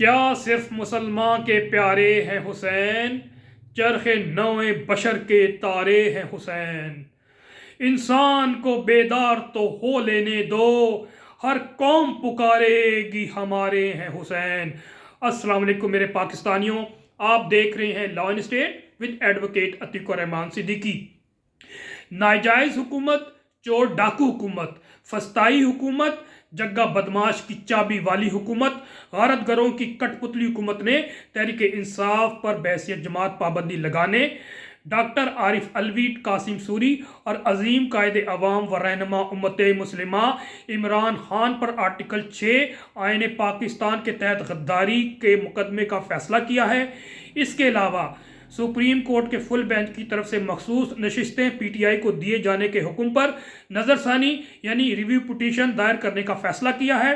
کیا صرف مسلمان کے پیارے ہیں حسین، چرخ نوع بشر کے تارے ہیں حسین۔ انسان کو بیدار تو ہو لینے دو، ہر قوم پکارے گی ہمارے ہیں حسین۔ السلام علیکم میرے پاکستانیوں، آپ دیکھ رہے ہیں law and state with advocate Atiq ur Rahman Siddiqui. ناجائز حکومت، چور ڈاکو حکومت، فسطائی حکومت، جگہ بدماش کی چابی والی حکومت، غارت گروں کی کٹ پتلی حکومت نے تحریک انصاف پر بحیثیت جماعت پابندی لگانے، ڈاکٹر عارف علوی، قاسم سوری اور عظیم قائد عوام و رہنما امت مسلمہ عمران خان پر آرٹیکل 6 آئین پاکستان کے تحت غداری کے مقدمے کا فیصلہ کیا ہے۔ اس کے علاوہ سپریم کورٹ کے فل بینچ کی طرف سے مخصوص نشستیں پی ٹی آئی کو دیے جانے کے حکم پر نظر ثانی یعنی ریویو پٹیشن دائر کرنے کا فیصلہ کیا ہے،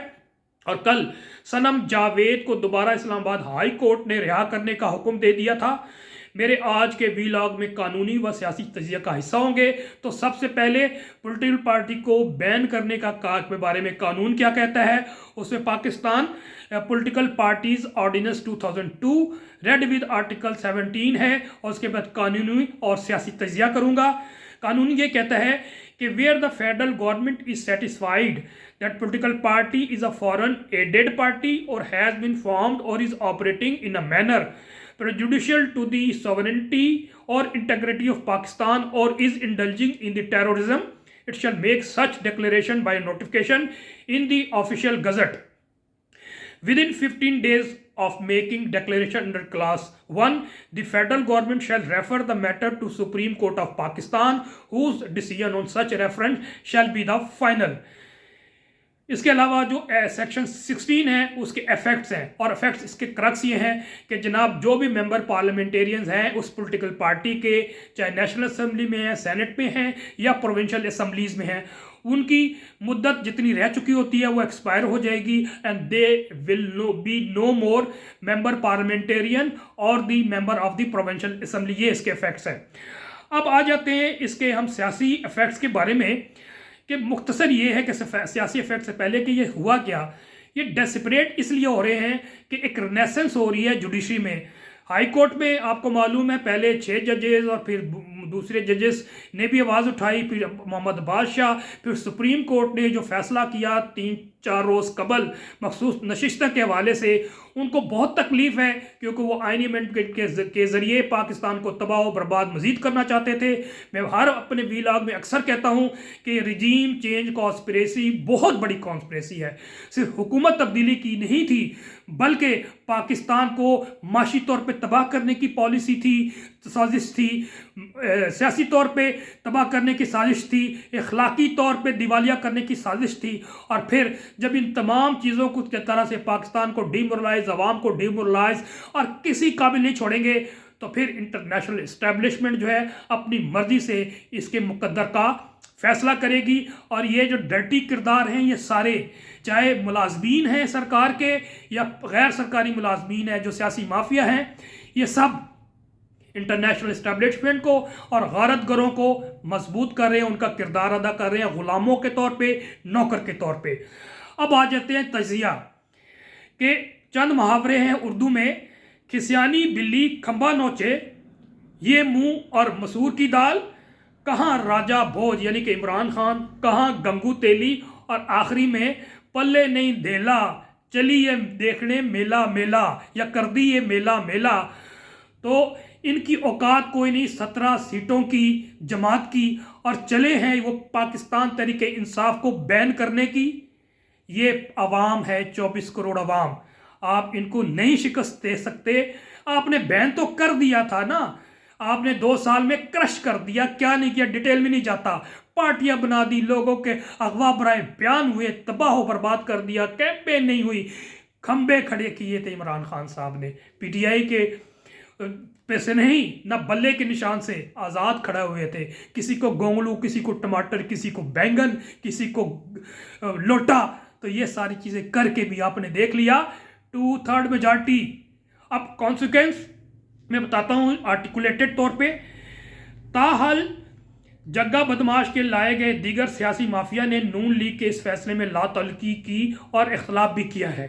اور کل صنم جاوید کو دوبارہ اسلام آباد ہائی کورٹ نے رہا کرنے کا حکم دے دیا تھا۔ میرے آج کے ویلاگ میں قانونی و سیاسی تجزیہ کا حصہ ہوں گے۔ تو سب سے پہلے پولیٹیکل پارٹی کو بین کرنے کے بارے میں قانون کیا کہتا ہے، اس میں Pakistan political parties ordinance 2002 read with article 17 ہے، اور اس کے بعد قانونی اور سیاسی تجزیہ کروں گا۔ قانون یہ کہتا ہے کہ where the federal government is satisfied that political party is a foreign aided party or has been formed or is operating in a manner prejudicial to the sovereignty or integrity of Pakistan or is indulging in the terrorism, it shall make such declaration by notification in the official gazette within 15 days of making declaration under class 1. The federal government shall refer the matter to Supreme Court of Pakistan, whose decision on such reference shall be the final. اس کے علاوہ جو section 16 ہے اس کے effects ہیں، اور effects اس کے crux یہ ہیں کہ جناب جو بھی ممبر پارلیمنٹیرینز ہیں اس پولیٹیکل پارٹی کے، چاہے نیشنل اسمبلی میں ہیں، سینٹ میں ہیں یا پروونشل اسمبلیز میں ہیں، ان کی مدت جتنی رہ چکی ہوتی ہے وہ ایکسپائر ہو جائے گی، and they will be no more member parliamentarian اور the member of the provincial assembly. یہ اس کے ایفیکٹس ہیں۔ اب آ جاتے ہیں اس کے ہم سیاسی ایفیکٹس کے بارے میں، کہ مختصر یہ ہے کہ سیاسی ایفیکٹ سے پہلے کہ یہ ہوا کیا، یہ ڈیسپریٹ اس لیے ہو رہے ہیں کہ ایک رینیسنس ہو رہی ہے جوڈیشری میں۔ ہائی کورٹ میں آپ کو معلوم ہے پہلے 6 ججز اور پھر دوسرے ججز نے بھی آواز اٹھائی، پھر محمد بادشاہ، پھر سپریم کورٹ نے جو فیصلہ کیا 3-4 روز قبل مخصوص نشستوں کے حوالے سے، ان کو بہت تکلیف ہے کیونکہ وہ آئینی امینڈمنٹ کے ذریعے پاکستان کو تباہ و برباد مزید کرنا چاہتے تھے۔ میں ہر اپنے ویلاگ میں اکثر کہتا ہوں کہ رجیم چینج کانسپریسی بہت بڑی کانسپریسی ہے، صرف حکومت تبدیلی کی نہیں تھی بلکہ پاکستان کو معاشی طور پہ تباہ کرنے کی پالیسی تھی، سازش تھی، سیاسی طور پہ تباہ کرنے کی سازش تھی، اخلاقی طور پہ دیوالیہ کرنے کی سازش تھی، اور پھر جب ان تمام چیزوں کو کی طرح سے پاکستان کو ڈیمورلائز، عوام کو ڈیمورلائز اور کسی قابل نہیں چھوڑیں گے، تو پھر انٹرنیشنل اسٹیبلشمنٹ جو ہے اپنی مرضی سے اس کے مقدر کا فیصلہ کرے گی، اور یہ جو ڈرٹی کردار ہیں یہ سارے، چاہے ملازمین ہیں سرکار کے یا غیر سرکاری ملازمین ہیں جو سیاسی مافیا ہیں، یہ سب انٹرنیشنل اسٹیبلشمنٹ کو اور غارت گروں کو مضبوط کر رہے ہیں، ان کا کردار ادا کر رہے ہیں غلاموں کے طور پہ، نوکر کے طور پہ۔ اب آ جاتے ہیں تجزیہ، کہ چند محاورے ہیں اردو میں، کھسیانی بلی کھمبا نوچے، یہ منہ اور مسور کی دال، کہاں راجہ بھوج یعنی کہ عمران خان، کہاں گنگو تیلی، اور آخری میں پلے نہیں دھیلا، چلی یہ دیکھنے میلہ میلہ، یا کر دی یہ میلہ میلہ۔ تو ان کی اوقات کوئی نہیں 17 سیٹوں کی جماعت کی، اور چلے ہیں وہ پاکستان تحریک انصاف کو بین کرنے کی۔ یہ عوام ہے 24 کروڑ عوام، آپ ان کو نہیں شکست دے سکتے۔ آپ نے بین تو کر دیا تھا نا، آپ نے 2 سال میں کرش کر دیا، کیا نہیں کیا ڈیٹیل میں نہیں جاتا، پارٹیاں بنا دی، لوگوں کے اغوا برائے بیان ہوئے، تباہ و برباد کر دیا، کیمپین نہیں ہوئی، کھمبے کھڑے کیے تھے عمران خان صاحب نے، پی ٹی آئی کے پیسے نہیں، نہ بلے کے نشان سے آزاد کھڑے ہوئے تھے، کسی کو گونگلو، کسی کو ٹماٹر، کسی کو بینگن، کسی کو لوٹا، تو یہ ساری چیزیں کر کے بھی آپ نے دیکھ لیا 2/3 میجارٹی۔ اب کانسیکوینس میں بتاتا ہوں آرٹیکولیٹڈ طور پہ، تاحال جگہ بدماش کے لائے گئے دیگر سیاسی مافیا نے نون لیگ کے اس فیصلے میں لا تعلقی کی اور اختلاف بھی کیا ہے۔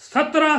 17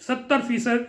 70%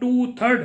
2/3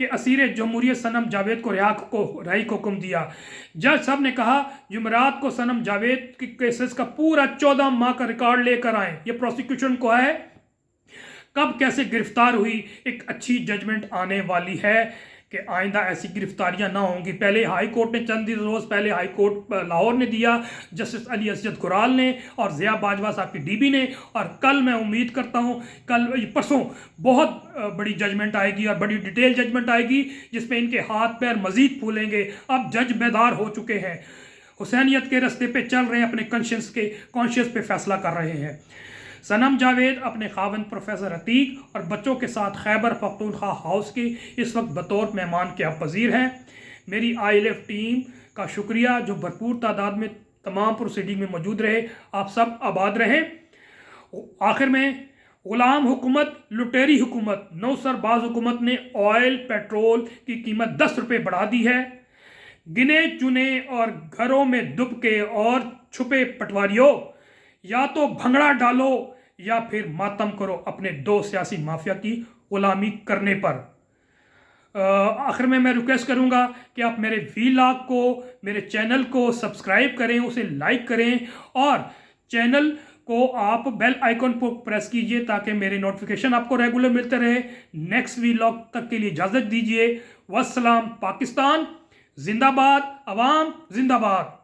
کہ اسیر جمہوریت صنم جاوید کو رہائی کو حکم دیا۔ جج صاحب نے کہا جمعرات کو صنم جاوید کے کیسز کا پورا 14 ماہ کا ریکارڈ لے کر آئیں۔ یہ پروسیکیوشن کو ہے کب کیسے گرفتار ہوئی، ایک اچھی ججمنٹ آنے والی ہے کہ آئندہ ایسی گرفتاریاں نہ ہوں گی۔ پہلے ہائی کورٹ نے چند روز پہلے ہائی کورٹ لاہور نے دیا، جسٹس علی اسجد گرال نے اور ضیاء باجوہ صاحب کی ڈی بی نے، اور کل میں امید کرتا ہوں پرسوں بہت بڑی ججمنٹ آئے گی اور بڑی ڈیٹیل ججمنٹ آئے گی جس میں ان کے ہاتھ پیر مزید پھولیں گے۔ اب جج بیدار ہو چکے ہیں، حسینیت کے رستے پہ چل رہے ہیں، اپنے کانشیس پہ فیصلہ کر رہے ہیں۔ صنم جاوید اپنے خاوند پروفیسر عتیق اور بچوں کے ساتھ خیبر پختونخوا ہاؤس کے اس وقت بطور مہمان کے پذیر ہیں۔ میری ILF ٹیم کا شکریہ جو بھرپور تعداد میں تمام پروسیڈنگ میں موجود رہے۔ آپ سب آباد رہیں۔ آخر میں غلام حکومت، لٹیری حکومت، نوسر باز حکومت نے آئل پیٹرول کی قیمت 10 روپے بڑھا دی ہے۔ گنے چنے اور گھروں میں دب کے اور چھپے پٹواریوں، یا تو بھنگڑا ڈالو یا پھر ماتم کرو اپنے 2 سیاسی مافیا کی غلامی کرنے پر۔ آخر میں ریکویسٹ کروں گا کہ آپ میرے ویلاگ کو، میرے چینل کو سبسکرائب کریں، اسے لائک کریں اور چینل کو آپ بیل آئیکن پر پریس کیجئے تاکہ میرے نوٹیفیکیشن آپ کو ریگولر ملتے رہے۔ نیکسٹ ویلاگ تک کے لیے اجازت دیجئے۔ والسلام۔ پاکستان زندہ باد، عوام زندہ باد۔